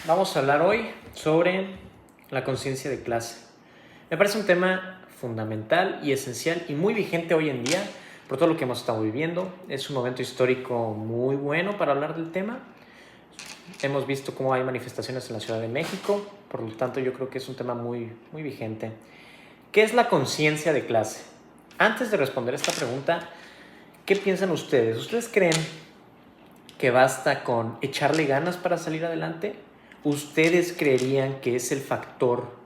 Vamos a hablar hoy sobre la conciencia de clase. Me parece un tema fundamental y esencial y muy vigente hoy en día por todo lo que hemos estado viviendo. Es un momento histórico muy bueno para hablar del tema. Hemos visto cómo hay manifestaciones en la Ciudad de México, por lo tanto yo creo que es un tema muy vigente. ¿Qué es la conciencia de clase? Antes de responder esta pregunta, ¿qué piensan ustedes? ¿Ustedes creen que basta con echarle ganas para salir adelante? ¿Ustedes creerían que es el factor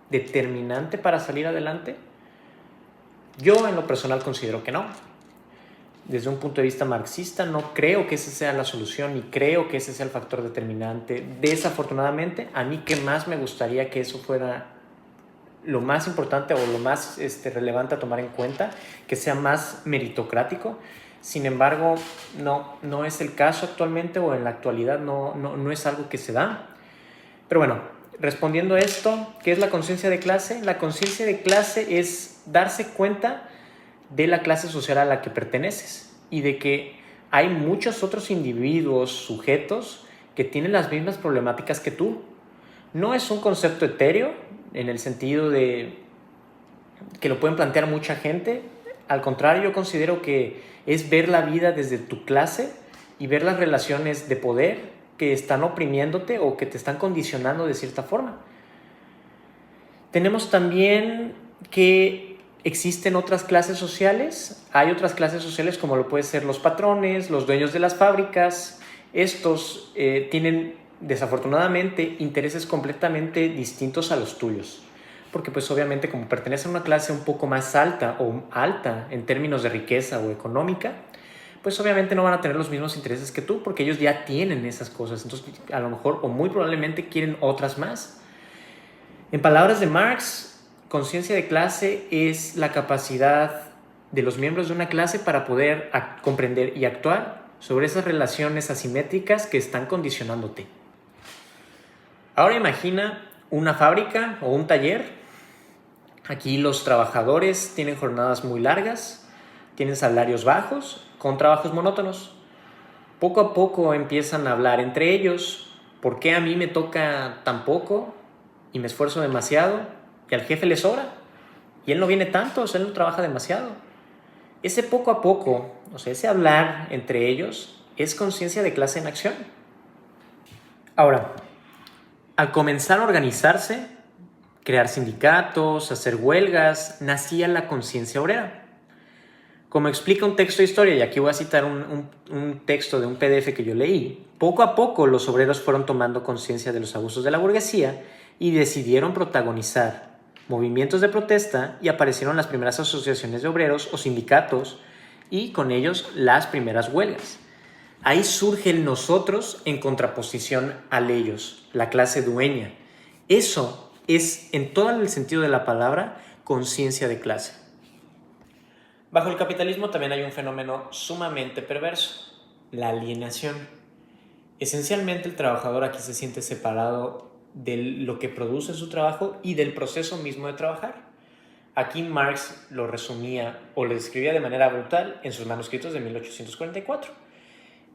determinante para salir adelante? Yo en lo personal considero que no. Desde un punto de vista marxista no creo que esa sea la solución ni creo que ese sea el factor determinante. Desafortunadamente, a mí que más me gustaría que eso fuera lo más importante o lo más relevante a tomar en cuenta, que sea más meritocrático. Sin embargo, no es el caso actualmente o en la actualidad no es algo que se da. Pero bueno, respondiendo a esto, ¿qué es la conciencia de clase? La conciencia de clase es darse cuenta de la clase social a la que perteneces y de que hay muchos otros individuos, sujetos, que tienen las mismas problemáticas que tú. No es un concepto etéreo en el sentido de que lo pueden plantear mucha gente. Al contrario, yo considero que es ver la vida desde tu clase y ver las relaciones de poder que están oprimiéndote o que te están condicionando de cierta forma. Tenemos también que existen otras clases sociales. Hay otras clases sociales como lo pueden ser los patrones, los dueños de las fábricas. Estos tienen desafortunadamente intereses completamente distintos a los tuyos, porque pues obviamente como pertenecen a una clase un poco más alta o alta en términos de riqueza o económica, pues obviamente no van a tener los mismos intereses que tú, porque ellos ya tienen esas cosas. Entonces a lo mejor o muy probablemente quieren otras más. En palabras de Marx, conciencia de clase es la capacidad de los miembros de una clase para poder comprender y actuar sobre esas relaciones asimétricas que están condicionándote. Ahora imagina una fábrica o un taller. Aquí los trabajadores tienen jornadas muy largas, tienen salarios bajos, con trabajos monótonos. Poco a poco empiezan a hablar entre ellos. ¿Por qué a mí me toca tan poco y me esfuerzo demasiado y al jefe le sobra? Y él no viene tanto, o sea, él no trabaja demasiado. Ese poco a poco, o sea, ese hablar entre ellos es conciencia de clase en acción. Ahora, al comenzar a organizarse, crear sindicatos, hacer huelgas, nacía la conciencia obrera. Como explica un texto de historia, y aquí voy a citar un texto de un PDF que yo leí, poco a poco los obreros fueron tomando conciencia de los abusos de la burguesía y decidieron protagonizar movimientos de protesta y aparecieron las primeras asociaciones de obreros o sindicatos y con ellos las primeras huelgas. Ahí surge el nosotros en contraposición al ellos, la clase dueña. Eso es, en todo el sentido de la palabra, conciencia de clase. Bajo el capitalismo también hay un fenómeno sumamente perverso, la alienación. Esencialmente el trabajador aquí se siente separado de lo que produce su trabajo y del proceso mismo de trabajar. Aquí Marx lo resumía o lo describía de manera brutal en sus manuscritos de 1844.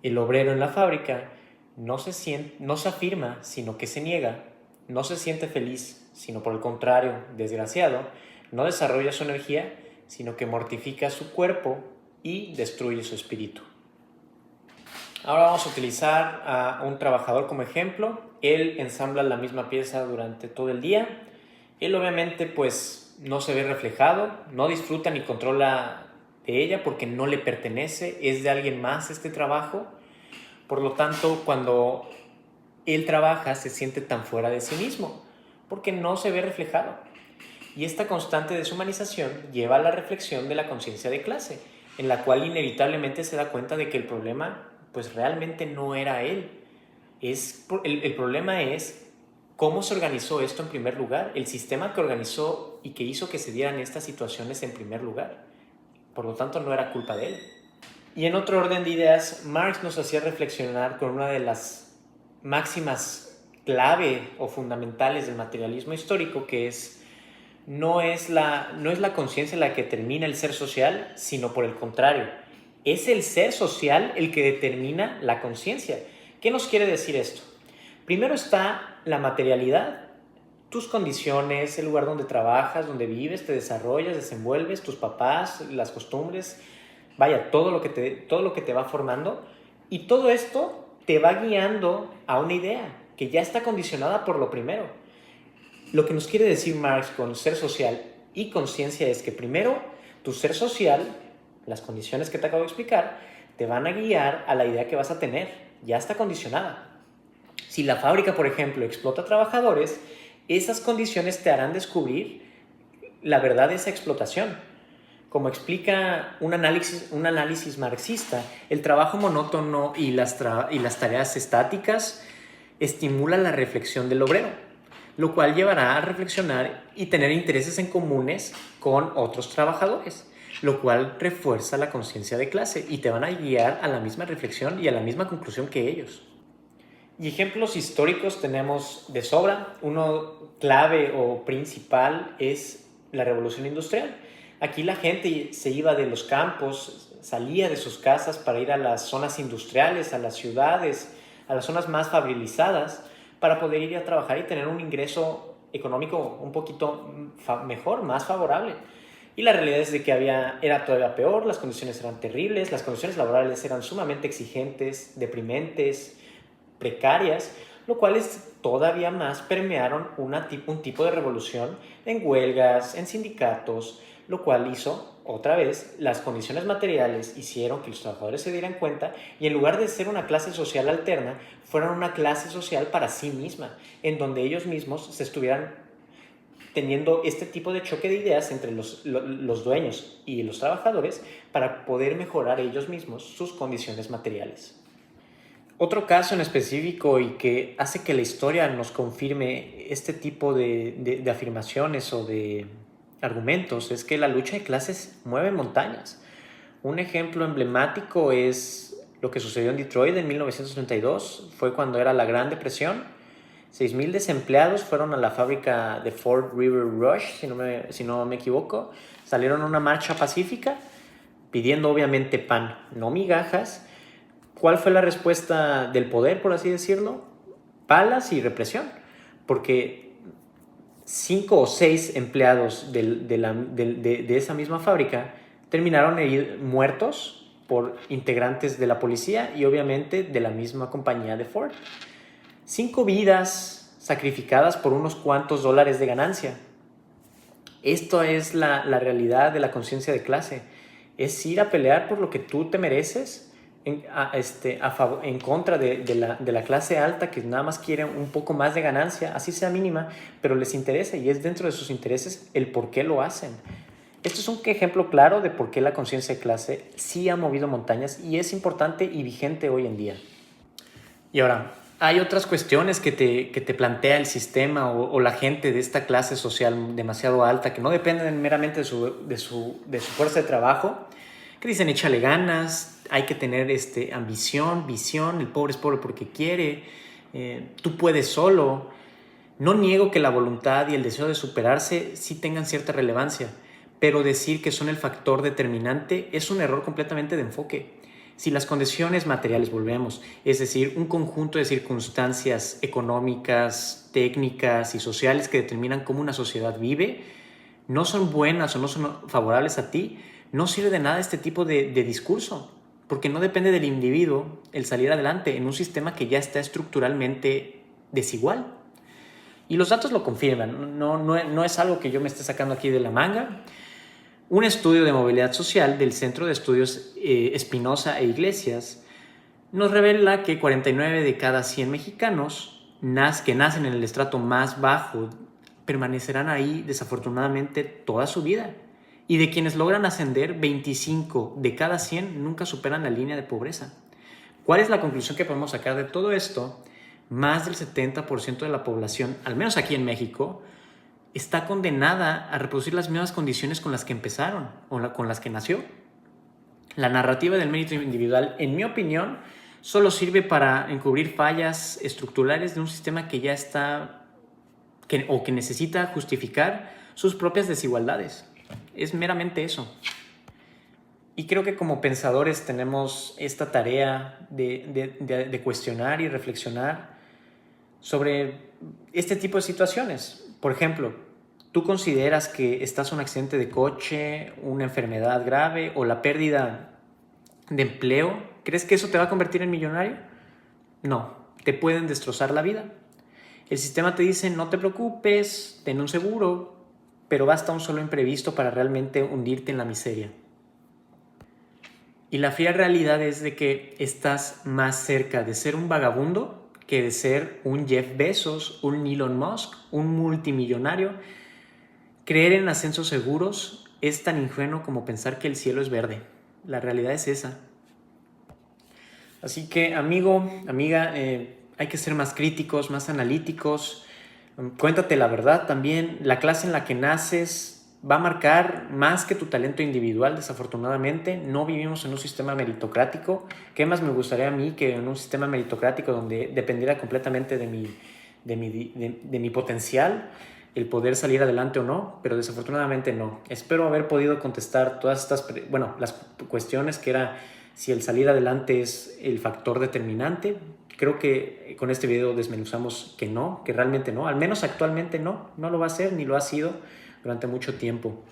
El obrero en la fábrica no se afirma, sino que se niega, no se siente feliz, sino por el contrario, desgraciado, no desarrolla su energía, sino que mortifica su cuerpo y destruye su espíritu. Ahora vamos a utilizar a un trabajador como ejemplo. Él ensambla la misma pieza durante todo el día. Él obviamente pues no se ve reflejado, no disfruta ni controla de ella porque no le pertenece, es de alguien más este trabajo. Por lo tanto, cuando él trabaja se siente tan fuera de sí mismo porque no se ve reflejado. Y esta constante deshumanización lleva a la reflexión de la conciencia de clase, en la cual inevitablemente se da cuenta de que el problema pues realmente no era él. El problema es cómo se organizó esto en primer lugar, el sistema que organizó y que hizo que se dieran estas situaciones en primer lugar. Por lo tanto, no era culpa de él. Y en otro orden de ideas, Marx nos hacía reflexionar con una de las máximas clave o fundamentales del materialismo histórico, que es no es la conciencia la que determina el ser social, sino por el contrario, es el ser social el que determina la conciencia. ¿Qué nos quiere decir esto? Primero está la materialidad, tus condiciones, el lugar donde trabajas, donde vives, te desarrollas, desenvuelves, tus papás, las costumbres, vaya, todo lo que te va formando, y todo esto te va guiando a una idea que ya está condicionada por lo primero. Lo que nos quiere decir Marx con ser social y conciencia es que primero tu ser social, las condiciones que te acabo de explicar, te van a guiar a la idea que vas a tener, ya está condicionada. Si la fábrica, por ejemplo, explota trabajadores, esas condiciones te harán descubrir la verdad de esa explotación. Como explica un análisis marxista, el trabajo monótono y las tareas estáticas estimulan la reflexión del obrero, lo cual llevará a reflexionar y tener intereses en comunes con otros trabajadores, lo cual refuerza la conciencia de clase y te van a guiar a la misma reflexión y a la misma conclusión que ellos. Y ejemplos históricos tenemos de sobra. Uno clave o principal es la Revolución Industrial. Aquí la gente se iba de los campos, salía de sus casas para ir a las zonas industriales, a las ciudades, a las zonas más fabricadas, para poder ir a trabajar y tener un ingreso económico un poquito mejor, más favorable. Y la realidad es de que era todavía peor, las condiciones eran terribles, las condiciones laborales eran sumamente exigentes, deprimentes, precarias, lo cual todavía más permearon un tipo de revolución en huelgas, en sindicatos, lo cual hizo, otra vez, las condiciones materiales hicieron que los trabajadores se dieran cuenta y en lugar de ser una clase social alterna, fueran una clase social para sí misma, en donde ellos mismos se estuvieran teniendo este tipo de choque de ideas entre los dueños y los trabajadores para poder mejorar ellos mismos sus condiciones materiales. Otro caso en específico y que hace que la historia nos confirme este tipo de afirmaciones o de argumentos es que la lucha de clases mueve montañas. Un ejemplo emblemático es lo que sucedió en Detroit en 1932. Fue cuando era la Gran Depresión. 6,000 desempleados fueron a la fábrica de Fort River Rush, si no me equivoco. Salieron a una marcha pacífica pidiendo obviamente pan, no migajas. ¿Cuál fue la respuesta del poder, por así decirlo? Palas y represión, porque 5 o 6 empleados de esa misma fábrica terminaron muertos por integrantes de la policía y obviamente de la misma compañía de Ford. 5 vidas sacrificadas por unos cuantos dólares de ganancia. Esto es la realidad de la conciencia de clase. Es ir a pelear por lo que tú te mereces en contra de la clase alta que nada más quiere un poco más de ganancia, así sea mínima, pero les interesa y es dentro de sus intereses el por qué lo hacen. Esto es un ejemplo claro de por qué la conciencia de clase sí ha movido montañas y es importante y vigente hoy en día. Y ahora, hay otras cuestiones que te plantea el sistema o la gente de esta clase social demasiado alta que no dependen meramente de su fuerza de trabajo, que dicen échale ganas, hay que tener ambición, visión, el pobre es pobre porque quiere, tú puedes solo. No niego que la voluntad y el deseo de superarse sí tengan cierta relevancia, pero decir que son el factor determinante es un error completamente de enfoque. Si las condiciones materiales, volvemos, es decir, un conjunto de circunstancias económicas, técnicas y sociales que determinan cómo una sociedad vive, no son buenas o no son favorables a ti, no sirve de nada este tipo de discurso, porque no depende del individuo el salir adelante en un sistema que ya está estructuralmente desigual. Y los datos lo confirman, no es algo que yo me esté sacando aquí de la manga. Un estudio de movilidad social del Centro de Estudios Espinosa e Iglesias nos revela que 49 de cada 100 mexicanos que nacen en el estrato más bajo permanecerán ahí desafortunadamente toda su vida. Y de quienes logran ascender, 25 de cada 100 nunca superan la línea de pobreza. ¿Cuál es la conclusión que podemos sacar de todo esto? Más del 70% de la población, al menos aquí en México, está condenada a reproducir las mismas condiciones con las que empezaron o con las que nació. La narrativa del mérito individual, en mi opinión, solo sirve para encubrir fallas estructurales de un sistema que ya está o que necesita justificar sus propias desigualdades. Es meramente eso. Y creo que como pensadores tenemos esta tarea de cuestionar y reflexionar sobre este tipo de situaciones. Por ejemplo, ¿tú consideras que estás en un accidente de coche, una enfermedad grave o la pérdida de empleo? ¿Crees que eso te va a convertir en millonario? No, te pueden destrozar la vida. El sistema te dice, no te preocupes, ten un seguro, pero basta un solo imprevisto para realmente hundirte en la miseria. Y la fría realidad es de que estás más cerca de ser un vagabundo que de ser un Jeff Bezos, un Elon Musk, un multimillonario. Creer en ascensos seguros es tan ingenuo como pensar que el cielo es verde. La realidad es esa. Así que, amigo, amiga, hay que ser más críticos, más analíticos. Cuéntate la verdad también. La clase en la que naces va a marcar más que tu talento individual, desafortunadamente. No vivimos en un sistema meritocrático. ¿Qué más me gustaría a mí que en un sistema meritocrático donde dependiera completamente de mi potencial el poder salir adelante o no? Pero desafortunadamente no. Espero haber podido contestar todas estas, las cuestiones que era si el salir adelante es el factor determinante. Creo que con este video desmenuzamos que no, que realmente no, al menos actualmente no lo va a ser ni lo ha sido durante mucho tiempo.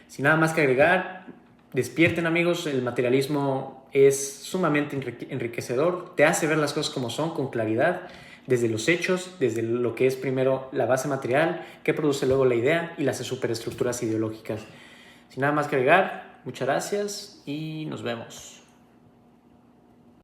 Sin nada más que agregar, despierten amigos, el materialismo es sumamente enriquecedor, te hace ver las cosas como son con claridad, desde los hechos, desde lo que es primero la base material, que produce luego la idea y las superestructuras ideológicas. Sin nada más que agregar, muchas gracias y nos vemos.